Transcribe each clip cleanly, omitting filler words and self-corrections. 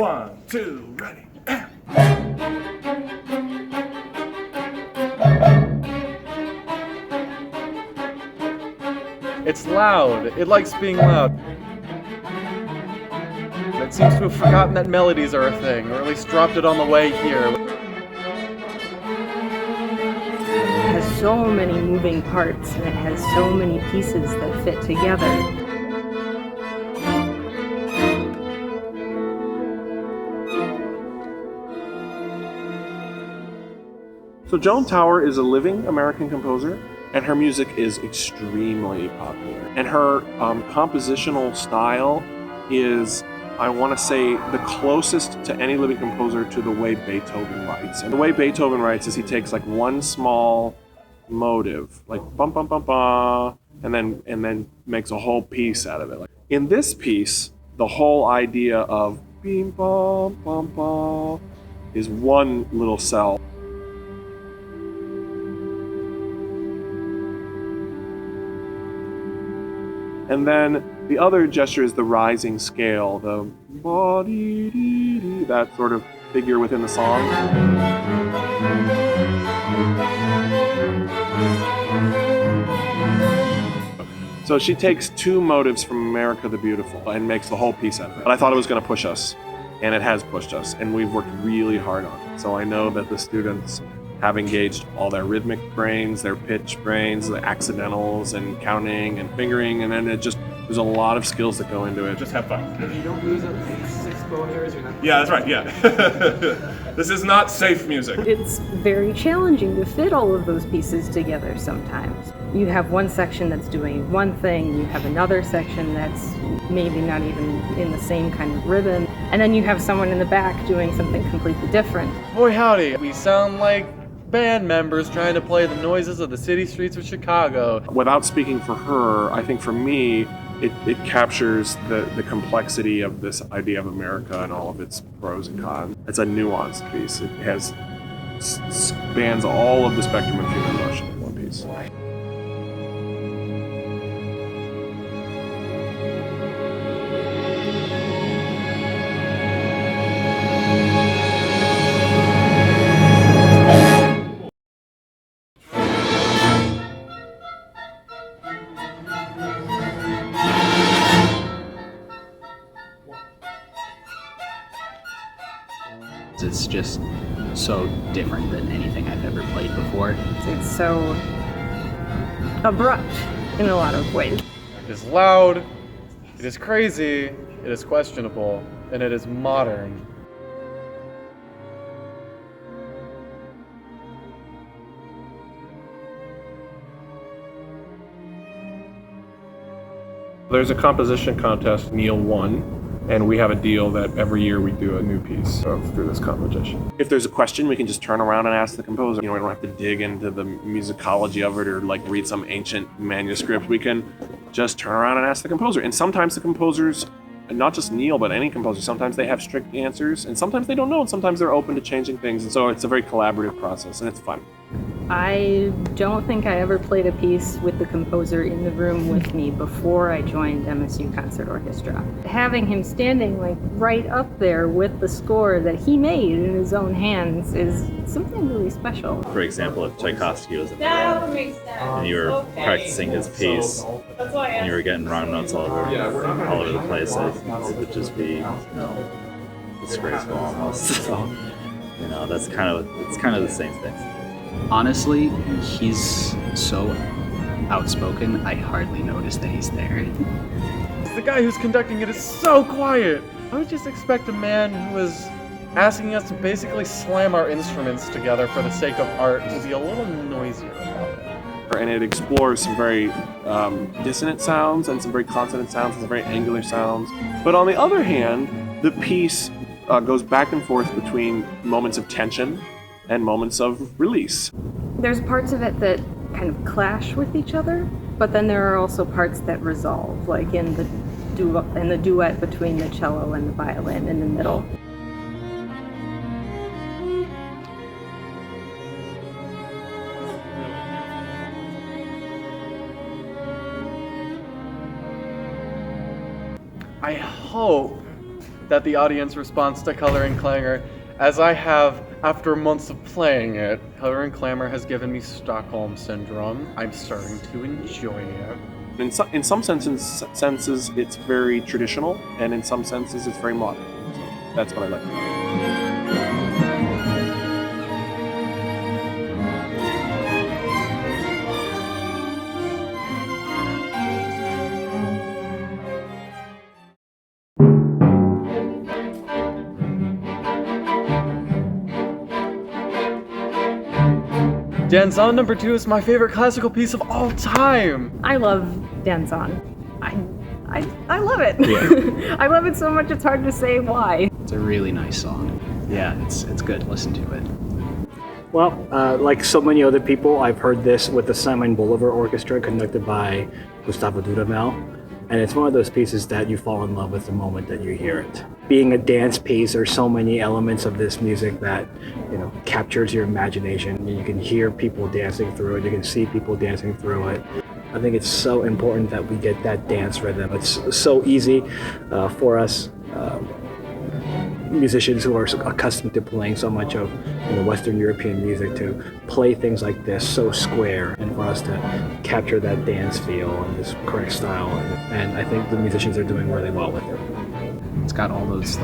1, 2, ready. It's loud. It likes being loud. It seems to have forgotten that melodies are a thing, or at least dropped it on the way here. It has so many moving parts, and it has so many pieces that fit together. So Joan Tower is a living American composer, and her music is extremely popular. And her compositional style is, I want to say, the closest to any living composer to the way Beethoven writes. And the way Beethoven writes is he takes like one small motive, like bum bum bum bum, and then makes a whole piece out of it. Like, in this piece, the whole idea of bim bum bum bum is one little cell. And then the other gesture is the rising scale, the ba-dee-dee-dee, that sort of figure within the song. So she takes two motives from America the Beautiful and makes the whole piece out of it. But I thought it was going to push us, and it has pushed us, and we've worked really hard on it. So I know that the students have engaged all their rhythmic brains, their pitch brains, the accidentals and counting and fingering, and then there's a lot of skills that go into it. Just have fun. You don't lose at least 6 bowers, you're not... Yeah, that's right, yeah. This is not safe music. It's very challenging to fit all of those pieces together sometimes. You have one section that's doing one thing, you have another section that's maybe not even in the same kind of rhythm, and then you have someone in the back doing something completely different. Boy howdy, we sound like band members trying to play the noises of the city streets of Chicago. Without speaking for her, I think for me, it captures the complexity of this idea of America and all of its pros and cons. It's a nuanced piece. It spans all of the spectrum of human emotion in one piece. It's just so different than anything I've ever played before. It's so abrupt in a lot of ways. It is loud, it is crazy, it is questionable, and it is modern. There's a composition contest Neil won, and we have a deal that every year we do a new piece through this competition. If there's a question, we can just turn around and ask the composer. We don't have to dig into the musicology of it or like read some ancient manuscript. We can just turn around and ask the composer. And sometimes the composers, and not just Neil, but any composer, sometimes they have strict answers, and sometimes they don't know, and sometimes they're open to changing things. And so it's a very collaborative process, and it's fun. I don't think I ever played a piece with the composer in the room with me before I joined MSU Concert Orchestra. Having him standing like right up there with the score that he made in his own hands is something really special. For example, if Tchaikovsky was in the room and you were practicing his piece and you were getting wrong notes all over the place, it would just be, disgraceful almost. So, it's kind of the same thing. Honestly, he's so outspoken, I hardly notice that he's there. The guy who's conducting it is so quiet. I would just expect a man who is asking us to basically slam our instruments together for the sake of art to be a little noisier about it. And it explores some very dissonant sounds and some very consonant sounds and some very angular sounds. But on the other hand, the piece goes back and forth between moments of tension and moments of release. There's parts of it that kind of clash with each other, but then there are also parts that resolve, like in the duet between the cello and the violin in the middle. I hope that the audience responds to Color and Clangor as I have after months of playing it. Color and Clangor has given me Stockholm Syndrome. I'm starting to enjoy it. In some senses, it's very traditional, and in some senses, it's very modern. So that's what I like. Danzon number 2 is my favorite classical piece of all time. I love Danzon. I love it. Yeah. I love it so much it's hard to say why. It's a really nice song. Yeah, it's good. Listen to it. Well, like so many other people, I've heard this with the Simon Bolivar Orchestra conducted by Gustavo Dudamel, and it's one of those pieces that you fall in love with the moment that you hear it. Being a dance piece, there's so many elements of this music that, captures your imagination. You can hear people dancing through it, you can see people dancing through it. I think it's so important that we get that dance rhythm. It's so easy for us musicians who are accustomed to playing so much of Western European music to play things like this so square, and for us to capture that dance feel and this correct style. And I think the musicians are doing really well with it. It's got all those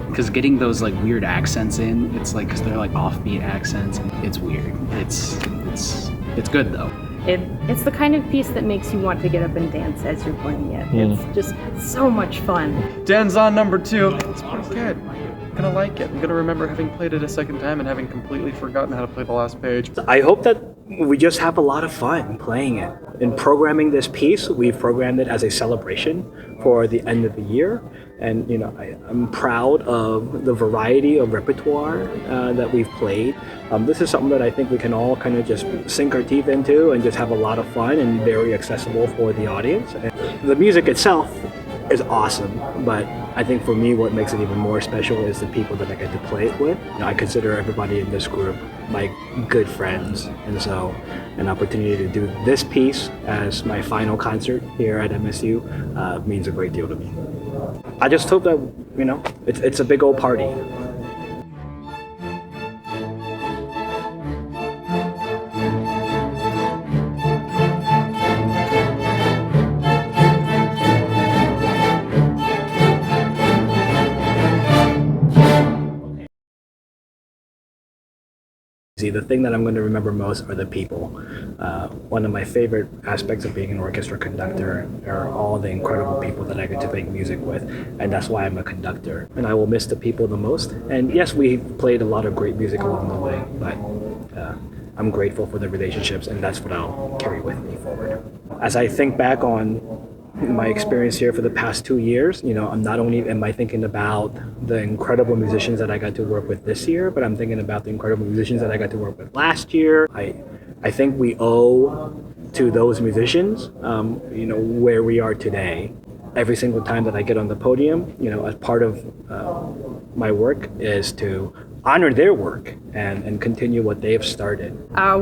because getting those weird accents in, it's because they're offbeat accents, and it's weird. It's good though. It's the kind of piece that makes you want to get up and dance as you're playing it. It's just so much fun. Danzon number 2, it's pretty good. I'm gonna like it. I'm gonna remember having played it a second time and having completely forgotten how to play the last page. I hope that we just have a lot of fun playing it. In programming this piece, we've programmed it as a celebration for the end of the year. And I'm proud of the variety of repertoire that we've played. This is something that I think we can all kind of just sink our teeth into and just have a lot of fun and very accessible for the audience. And the music itself is awesome, but I think for me what makes it even more special is the people that I get to play it with. I consider everybody in this group my good friends, and so an opportunity to do this piece as my final concert here at MSU means a great deal to me. I just hope that, it's a big old party. The thing that I'm going to remember most are the people. One of my favorite aspects of being an orchestra conductor are all the incredible people that I get to make music with, and that's why I'm a conductor. And I will miss the people the most. And yes, we played a lot of great music along the way, but I'm grateful for the relationships, and that's what I'll carry with me forward. As I think back on my experience here for the past 2 years, not only am I thinking about the incredible musicians that I got to work with this year, but I'm thinking about the incredible musicians that I got to work with last year. I think we owe to those musicians, where we are today. Every single time that I get on the podium, as part of my work is to honor their work and continue what they've started.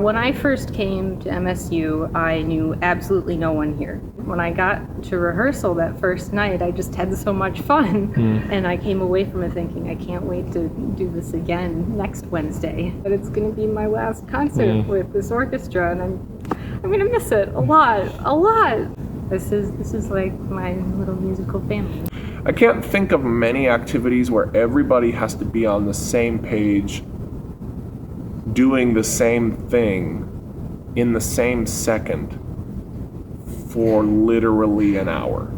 When I first came to MSU, I knew absolutely no one here. When I got to rehearsal that first night, I just had so much fun. And I came away from it thinking, I can't wait to do this again next Wednesday. But it's going to be my last concert with this orchestra, and I'm going to miss it a lot. This is like my little musical family. I can't think of many activities where everybody has to be on the same page, doing the same thing in the same second for literally an hour.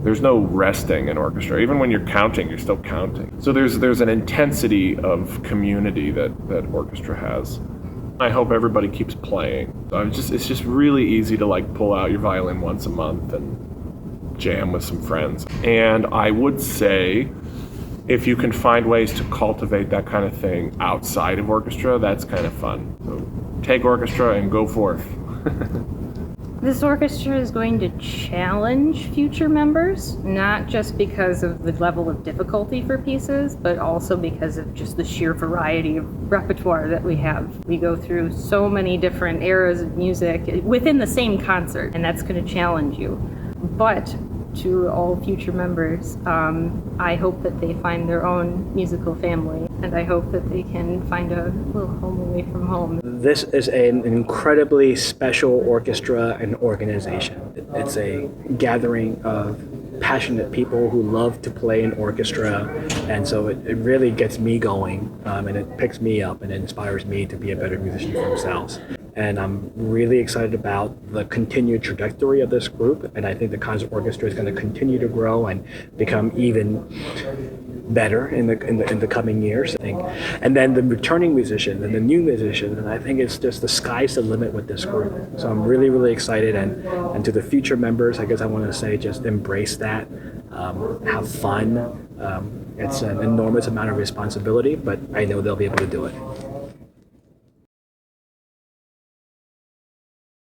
There's no resting in orchestra. Even when you're counting, you're still counting. So there's an intensity of community that orchestra has. I hope everybody keeps playing. It's just really easy to pull out your violin once a month and jam with some friends. And I would say if you can find ways to cultivate that kind of thing outside of orchestra, that's kind of fun. So take orchestra and go forth. This orchestra is going to challenge future members, not just because of the level of difficulty for pieces, but also because of just the sheer variety of repertoire that we have. We go through so many different eras of music within the same concert, and that's going to challenge you. But to all future members. I hope that they find their own musical family, and I hope that they can find a little home away from home. This is an incredibly special orchestra and organization. It's a gathering of passionate people who love to play in orchestra, and so it really gets me going, and it picks me up and it inspires me to be a better musician for themselves. And I'm really excited about the continued trajectory of this group, and I think the concert orchestra is going to continue to grow and become even better in the coming years, I think. And then the returning musician and the new musician, and I think it's just the sky's the limit with this group. So I'm really, really excited, and to the future members, I guess I want to say just embrace that, have fun. It's an enormous amount of responsibility, but I know they'll be able to do it.